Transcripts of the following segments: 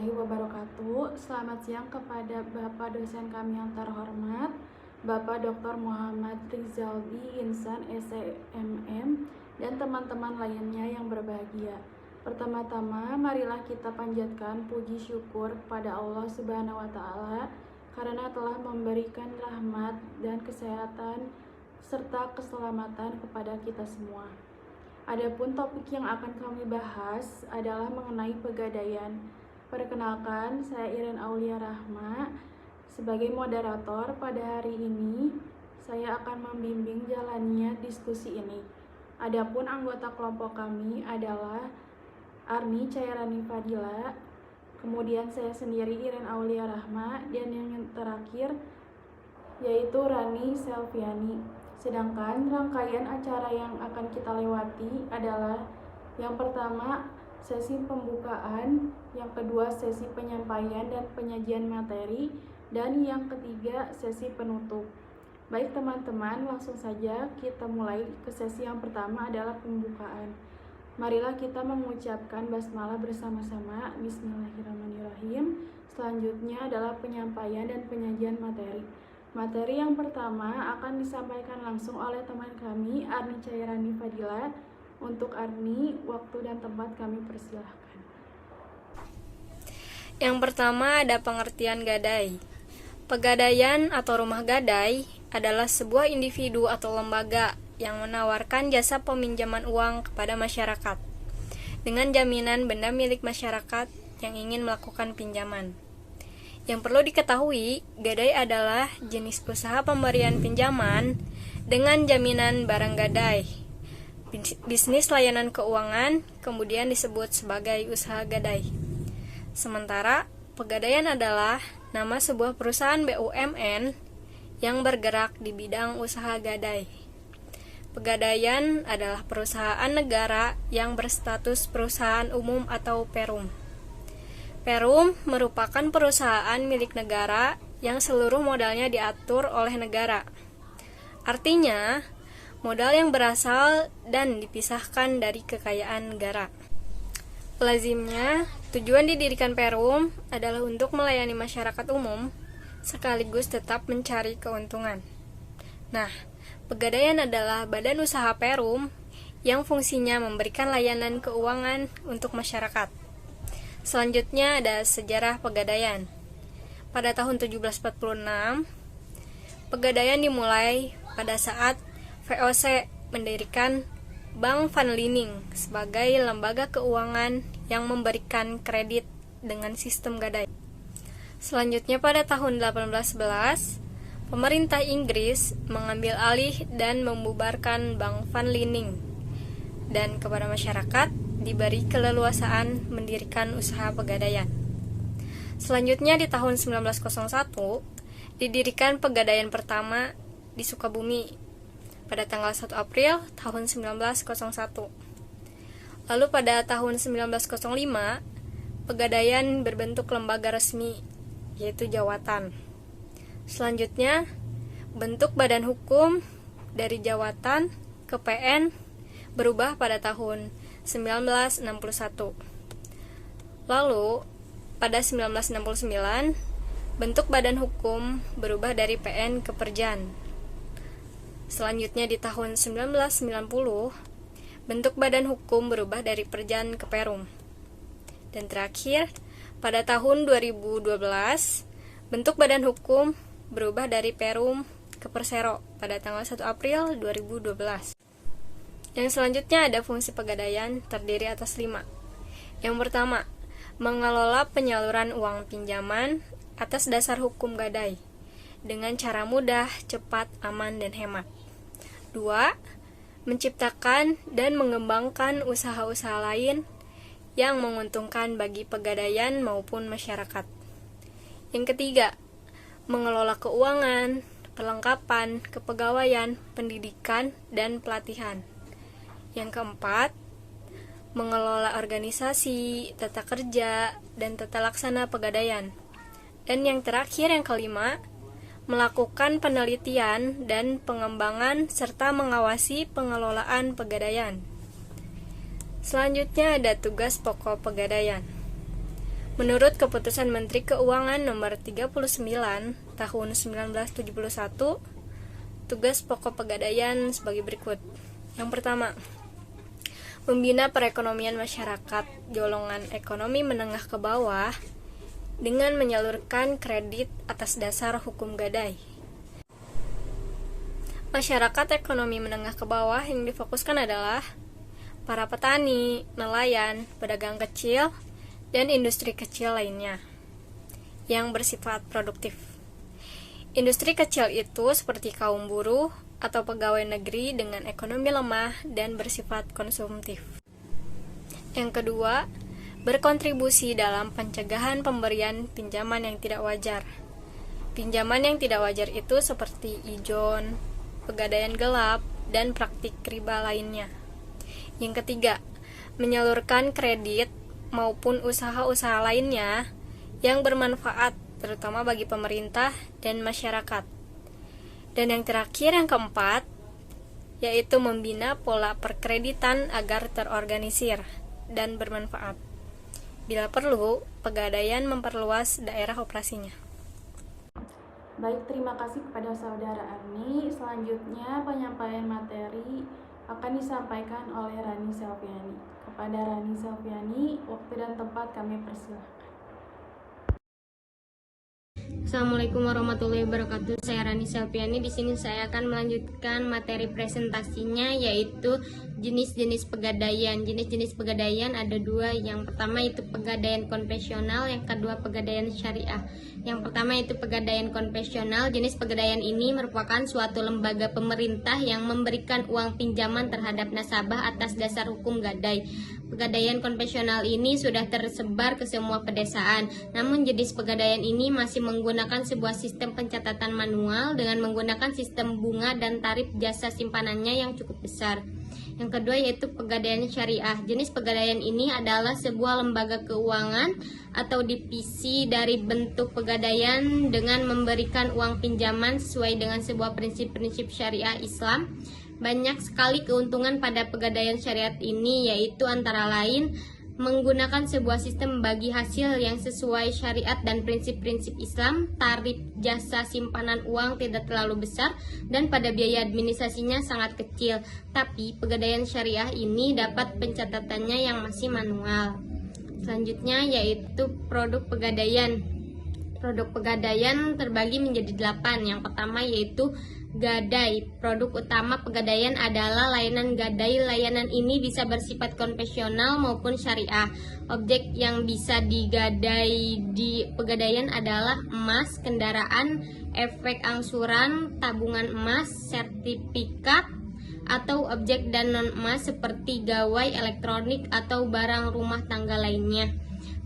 warahmatullahi wabarakatuh. Selamat siang kepada Bapak dosen kami yang terhormat, Bapak Dr. Muhammad Rizaldi Insan SMM, dan teman-teman lainnya yang berbahagia. Pertama-tama, marilah kita panjatkan puji syukur kepada Allah Subhanahu wa Ta'ala karena telah memberikan rahmat dan kesehatan serta keselamatan kepada kita semua. Adapun topik yang akan kami bahas adalah mengenai pegadaian. Perkenalkan, saya Iren Aulia Rahma. Sebagai moderator pada hari ini, saya akan membimbing jalannya diskusi ini. Adapun anggota kelompok kami adalah Arni Cairani Fadila, kemudian saya sendiri Iren Aulia Rahma, dan yang terakhir yaitu Rani Selviani. Sedangkan rangkaian acara yang akan kita lewati adalah yang pertama sesi pembukaan, yang kedua sesi penyampaian dan penyajian materi, dan yang ketiga sesi penutup. Baik teman-teman, langsung saja kita mulai ke sesi yang pertama adalah pembukaan. Marilah kita mengucapkan basmalah bersama-sama. Bismillahirrahmanirrahim. Selanjutnya adalah penyampaian dan penyajian materi. Materi yang pertama akan disampaikan langsung oleh teman kami, Arni Cairani Fadila. Untuk Arni, waktu dan tempat kami persilahkan. Yang pertama ada pengertian gadai. Pegadaian atau rumah gadai adalah sebuah individu atau lembaga yang menawarkan jasa peminjaman uang kepada masyarakat dengan jaminan benda milik masyarakat yang ingin melakukan pinjaman. Yang perlu diketahui, gadai adalah jenis usaha pemberian pinjaman dengan jaminan barang gadai. Bisnis layanan keuangan kemudian disebut sebagai usaha gadai. Sementara, pegadaian adalah nama sebuah perusahaan BUMN yang bergerak di bidang usaha gadai. Pegadaian adalah perusahaan negara yang berstatus perusahaan umum atau Perum. Perum merupakan perusahaan milik negara yang seluruh modalnya diatur oleh negara. Artinya, modal yang berasal dan dipisahkan dari kekayaan negara. Lazimnya, tujuan didirikan Perum adalah untuk melayani masyarakat umum sekaligus tetap mencari keuntungan. Nah, pegadaian adalah badan usaha Perum yang fungsinya memberikan layanan keuangan untuk masyarakat. Selanjutnya ada sejarah pegadaian. Pada tahun 1746, pegadaian dimulai pada saat VOC mendirikan Bank Van Liening sebagai lembaga keuangan yang memberikan kredit dengan sistem gadai. Selanjutnya pada tahun 1811, pemerintah Inggris mengambil alih dan membubarkan Bank Van Liening, dan kepada masyarakat diberi keleluasaan mendirikan usaha pegadaian. Selanjutnya di tahun 1901 didirikan pegadaian pertama di Sukabumi pada tanggal 1 April tahun 1901. Lalu pada tahun 1905 pegadaian berbentuk lembaga resmi yaitu jawatan. Selanjutnya bentuk badan hukum dari jawatan ke PN berubah pada tahun 1961. Lalu, pada 1969, bentuk badan hukum berubah dari PN ke Perjan. Selanjutnya di tahun 1990, bentuk badan hukum berubah dari Perjan ke Perum. Dan terakhir, pada tahun 2012, bentuk badan hukum berubah dari Perum ke Persero pada tanggal 1 April 2012. Yang selanjutnya ada fungsi pegadaian terdiri atas 5. Yang pertama, mengelola penyaluran uang pinjaman atas dasar hukum gadai dengan cara mudah, cepat, aman, dan hemat. 2. Menciptakan dan mengembangkan usaha-usaha lain yang menguntungkan bagi pegadaian maupun masyarakat. Yang ketiga, mengelola keuangan, perlengkapan, kepegawaian, pendidikan, dan pelatihan. Yang keempat, mengelola organisasi, tata kerja, dan tata laksana pegadaian. Dan yang terakhir, yang kelima, melakukan penelitian dan pengembangan serta mengawasi pengelolaan pegadaian. Selanjutnya ada tugas pokok pegadaian. Menurut Keputusan Menteri Keuangan Nomor 39 Tahun 1971, tugas pokok Pegadaian sebagai berikut. Yang pertama, membina perekonomian masyarakat golongan ekonomi menengah ke bawah dengan menyalurkan kredit atas dasar hukum gadai. Masyarakat ekonomi menengah ke bawah yang difokuskan adalah para petani, nelayan, pedagang kecil, dan industri kecil lainnya yang bersifat produktif. Industri kecil itu seperti kaum buruh atau pegawai negeri dengan ekonomi lemah dan bersifat konsumtif. Yang kedua, berkontribusi dalam pencegahan pemberian pinjaman yang tidak wajar. Pinjaman yang tidak wajar itu seperti ijon, pegadaian gelap, dan praktik riba lainnya. Yang ketiga, menyalurkan kredit maupun usaha-usaha lainnya yang bermanfaat terutama bagi pemerintah dan masyarakat. Dan yang terakhir, yang keempat, yaitu membina pola perkreditan agar terorganisir dan bermanfaat. Bila perlu, Pegadaian memperluas daerah operasinya. Baik, terima kasih kepada Saudara Arni. Selanjutnya penyampaian materi akan disampaikan oleh Rani Selviani. Kepada Rani Selviani, waktu dan tempat kami persilahkan. Assalamualaikum warahmatullahi wabarakatuh. Saya Rani Selviani. Di sini saya akan melanjutkan materi presentasinya, yaitu jenis-jenis pegadaian. Jenis-jenis pegadaian ada dua. Yang pertama itu pegadaian konvensional, yang kedua pegadaian syariah. Yang pertama itu pegadaian konvensional. Jenis pegadaian ini merupakan suatu lembaga pemerintah yang memberikan uang pinjaman terhadap nasabah atas dasar hukum gadai. Pegadaian konvensional ini sudah tersebar ke semua pedesaan. Namun jenis pegadaian ini masih menggunakan sebuah sistem pencatatan manual dengan menggunakan sistem bunga dan tarif jasa simpanannya yang cukup besar. Yang kedua yaitu pegadaian syariah. Jenis pegadaian ini adalah sebuah lembaga keuangan atau divisi dari bentuk pegadaian dengan memberikan uang pinjaman sesuai dengan sebuah prinsip-prinsip syariah Islam. Banyak sekali keuntungan pada pegadaian syariat ini, yaitu antara lain menggunakan sebuah sistem bagi hasil yang sesuai syariat dan prinsip-prinsip Islam, tarif jasa simpanan uang tidak terlalu besar, dan pada biaya administrasinya sangat kecil. Tapi pegadaian syariah ini dapat pencatatannya yang masih manual. Selanjutnya yaitu produk pegadaian. Produk pegadaian terbagi menjadi 8. Yang pertama yaitu gadai. Produk utama pegadaian adalah layanan gadai. Layanan ini bisa bersifat konvensional maupun syariah. Objek yang bisa digadai di pegadaian adalah emas, kendaraan, efek angsuran, tabungan emas, sertifikat, atau objek dan non-emas seperti gawai elektronik atau barang rumah tangga lainnya.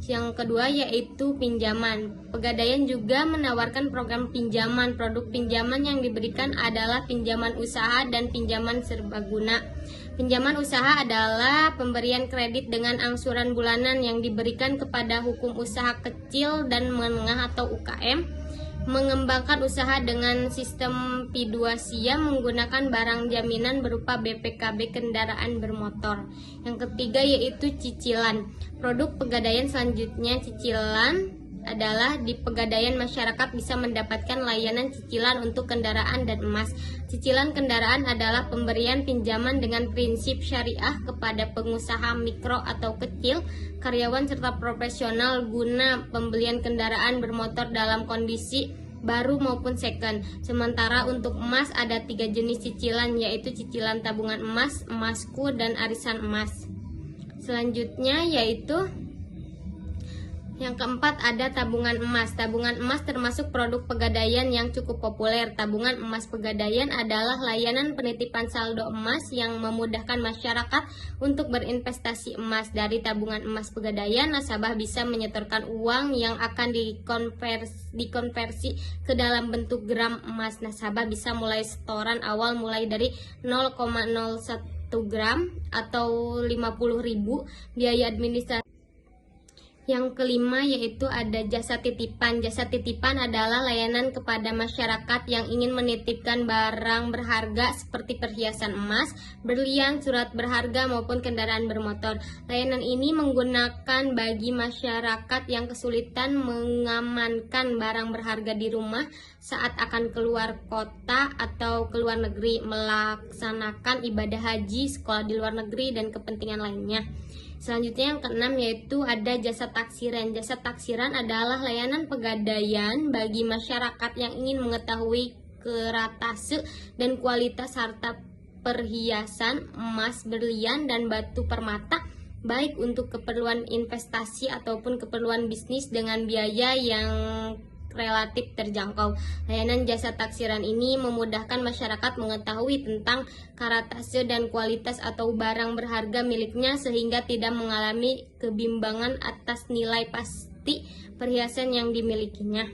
Yang kedua yaitu pinjaman. Pegadaian juga menawarkan program pinjaman. Produk pinjaman yang diberikan adalah pinjaman usaha dan pinjaman serbaguna. Pinjaman usaha adalah pemberian kredit dengan angsuran bulanan yang diberikan kepada hukum usaha kecil dan menengah atau UKM. Mengembangkan usaha dengan sistem fidusia menggunakan barang jaminan berupa BPKB kendaraan bermotor. Yang ketiga yaitu cicilan. Produk pegadaian selanjutnya cicilan adalah di pegadaian masyarakat bisa mendapatkan layanan cicilan untuk kendaraan dan emas. Cicilan kendaraan adalah pemberian pinjaman dengan prinsip syariah kepada pengusaha mikro atau kecil, karyawan serta profesional guna pembelian kendaraan bermotor dalam kondisi baru maupun second. Sementara untuk emas ada 3 jenis cicilan, yaitu cicilan tabungan emas, emasku, dan arisan emas. Selanjutnya yaitu yang keempat ada tabungan emas. Tabungan emas termasuk produk pegadaian yang cukup populer. Tabungan emas pegadaian adalah layanan penitipan saldo emas yang memudahkan masyarakat untuk berinvestasi emas. Dari tabungan emas pegadaian, nasabah bisa menyetorkan uang yang akan dikonversi ke dalam bentuk gram emas. Nasabah bisa mulai setoran awal mulai dari 0,01 gram atau 50.000. Biaya administrasi Yang kelima yaitu ada jasa titipan. Jasa titipan adalah layanan kepada masyarakat yang ingin menitipkan barang berharga seperti perhiasan emas, berlian, surat berharga maupun kendaraan bermotor. Layanan ini menggunakan bagi masyarakat yang kesulitan mengamankan barang berharga di rumah saat akan keluar kota atau keluar negeri, melaksanakan ibadah haji, sekolah di luar negeri, dan kepentingan lainnya. Selanjutnya yang keenam yaitu ada jasa taksiran. Jasa taksiran adalah layanan pegadaian bagi masyarakat yang ingin mengetahui keratase dan kualitas harta perhiasan, emas, berlian, dan batu permata, baik untuk keperluan investasi ataupun keperluan bisnis dengan biaya yang relatif terjangkau. Layanan jasa taksiran ini memudahkan masyarakat mengetahui tentang karatase dan kualitas atau barang berharga miliknya sehingga tidak mengalami kebimbangan atas nilai pasti perhiasan yang dimilikinya.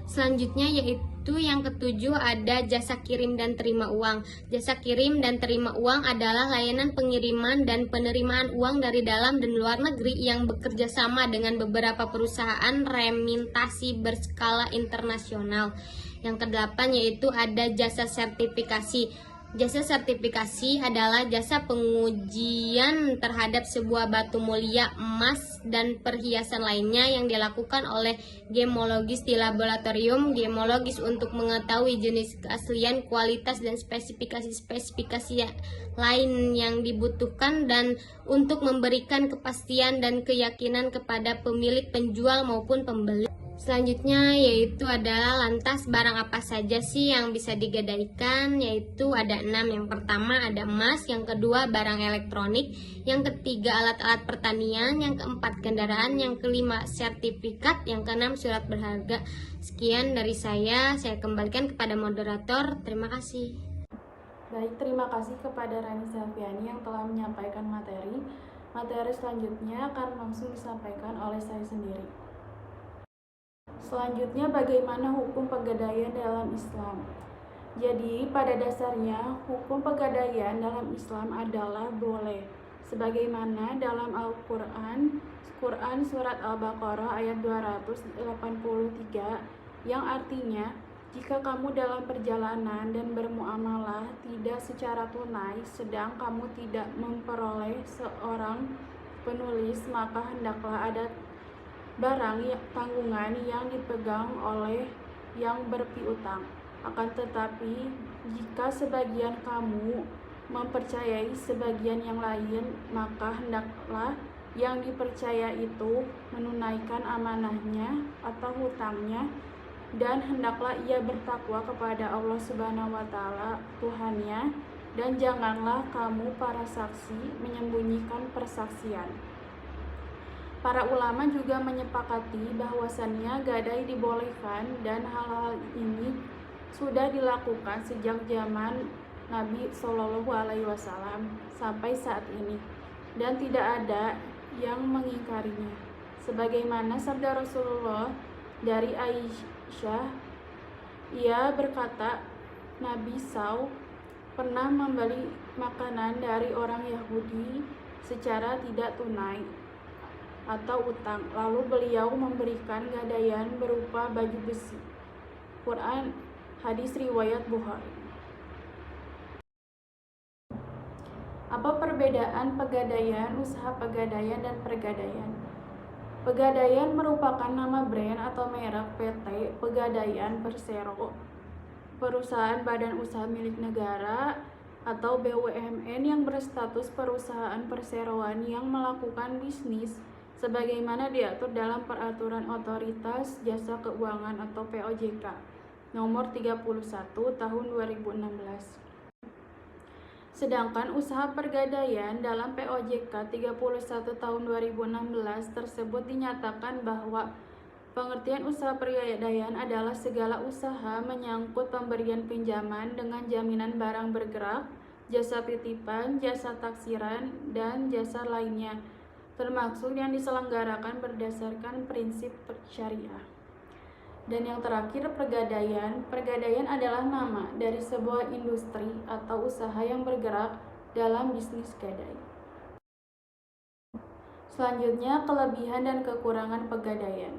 Selanjutnya yaitu yang ketujuh ada jasa kirim dan terima uang. Jasa kirim dan terima uang adalah layanan pengiriman dan penerimaan uang dari dalam dan luar negeri yang bekerja sama dengan beberapa perusahaan remintasi berskala internasional. Yang kedelapan yaitu ada jasa sertifikasi. Jasa sertifikasi adalah jasa pengujian terhadap sebuah batu mulia, emas, dan perhiasan lainnya yang dilakukan oleh gemologis di laboratorium gemologis untuk mengetahui jenis keaslian, kualitas, dan spesifikasi lain yang dibutuhkan dan untuk memberikan kepastian dan keyakinan kepada pemilik, penjual, maupun pembeli. Selanjutnya yaitu adalah lantas barang apa saja sih yang bisa digadaikan, yaitu ada 6. Yang pertama ada emas, yang kedua barang elektronik, yang ketiga alat-alat pertanian, yang keempat kendaraan, yang kelima sertifikat, yang keenam surat berharga. Sekian dari saya kembalikan kepada moderator. Terima kasih. Baik, terima kasih kepada Rani Selviani yang telah menyampaikan materi. Materi selanjutnya akan langsung disampaikan oleh saya sendiri. Selanjutnya, bagaimana hukum pegadaian dalam Islam? Jadi, pada dasarnya, hukum pegadaian dalam Islam adalah boleh. Sebagaimana dalam Al-Quran, Surat Al-Baqarah ayat 283, yang artinya, jika kamu dalam perjalanan dan bermuamalah tidak secara tunai, sedang kamu tidak memperoleh seorang penulis, maka hendaklah ada barang tanggungan yang dipegang oleh yang berpiutang. Akan tetapi, jika sebagian kamu mempercayai sebagian yang lain, maka hendaklah yang dipercaya itu menunaikan amanahnya atau hutangnya, dan hendaklah ia bertakwa kepada Allah Subhanahu wa Ta'ala, Tuhannya, dan janganlah kamu para saksi menyembunyikan persaksian. Para ulama juga menyepakati bahwasannya gadai dibolehkan dan hal-hal ini sudah dilakukan sejak zaman Nabi Shallallahu Alaihi Wasallam sampai saat ini, dan tidak ada yang mengingkarinya. Sebagaimana sabda Rasulullah dari Aisyah, ia berkata, Nabi SAW pernah membeli makanan dari orang Yahudi secara tidak tunai atau utang, lalu beliau memberikan gadaian berupa baju besi. Quran, hadis riwayat Bukhari. Apa perbedaan pegadaian, usaha pegadaian, dan pergadaian? Pegadaian merupakan nama brand atau merek PT Pegadaian Persero, perusahaan badan usaha milik negara atau BUMN yang berstatus perusahaan perseroan yang melakukan bisnis sebagaimana diatur dalam Peraturan Otoritas Jasa Keuangan atau POJK nomor 31 tahun 2016. Sedangkan usaha pergadaian dalam POJK 31 tahun 2016 tersebut dinyatakan bahwa pengertian usaha pergadaian adalah segala usaha menyangkut pemberian pinjaman dengan jaminan barang bergerak, jasa titipan, jasa taksiran, dan jasa lainnya, termasuk yang diselenggarakan berdasarkan prinsip syariah. Dan yang terakhir, pergadaian. Pergadaian adalah nama dari sebuah industri atau usaha yang bergerak dalam bisnis gadai. Selanjutnya, kelebihan dan kekurangan pegadaian.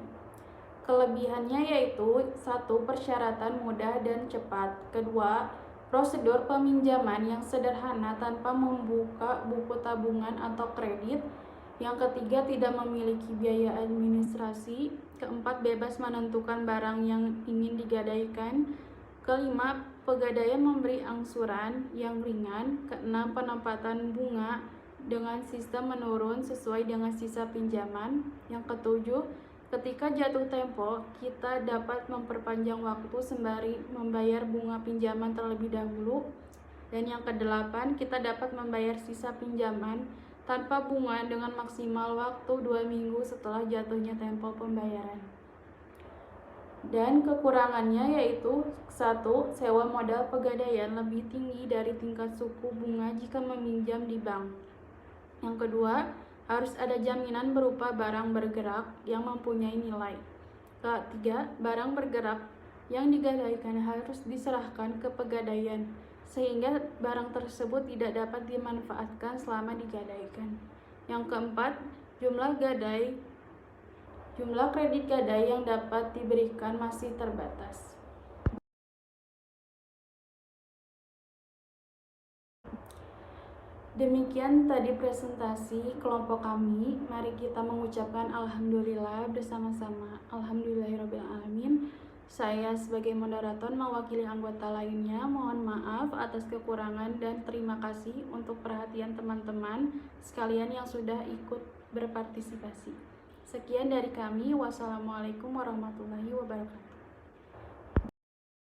Kelebihannya yaitu 1. Persyaratan mudah dan cepat. 2. Prosedur peminjaman yang sederhana tanpa membuka buku tabungan atau kredit. Yang ketiga, tidak memiliki biaya administrasi. Keempat, bebas menentukan barang yang ingin digadaikan. Kelima, pegadaian memberi angsuran yang ringan. Keenam, penempatan bunga dengan sistem menurun sesuai dengan sisa pinjaman. Yang ketujuh, ketika jatuh tempo, kita dapat memperpanjang waktu sembari membayar bunga pinjaman terlebih dahulu. Dan yang kedelapan, kita dapat membayar sisa pinjaman tanpa bunga dengan maksimal waktu 2 minggu setelah jatuhnya tempo pembayaran. Dan kekurangannya yaitu 1. Sewa modal pegadaian lebih tinggi dari tingkat suku bunga jika meminjam di bank. Yang kedua, harus ada jaminan berupa barang bergerak yang mempunyai nilai. Ketiga, barang bergerak yang digadaikan harus diserahkan ke pegadaian sehingga barang tersebut tidak dapat dimanfaatkan selama digadaikan. Yang keempat, jumlah kredit gadai yang dapat diberikan masih terbatas. Demikian tadi presentasi kelompok kami. Mari kita mengucapkan alhamdulillah bersama-sama. Alhamdulillahirrabbilalamin. Saya sebagai moderator mewakili anggota lainnya. Mohon maaf atas kekurangan dan terima kasih untuk perhatian teman-teman sekalian yang sudah ikut berpartisipasi. Sekian dari kami. Wassalamualaikum warahmatullahi wabarakatuh.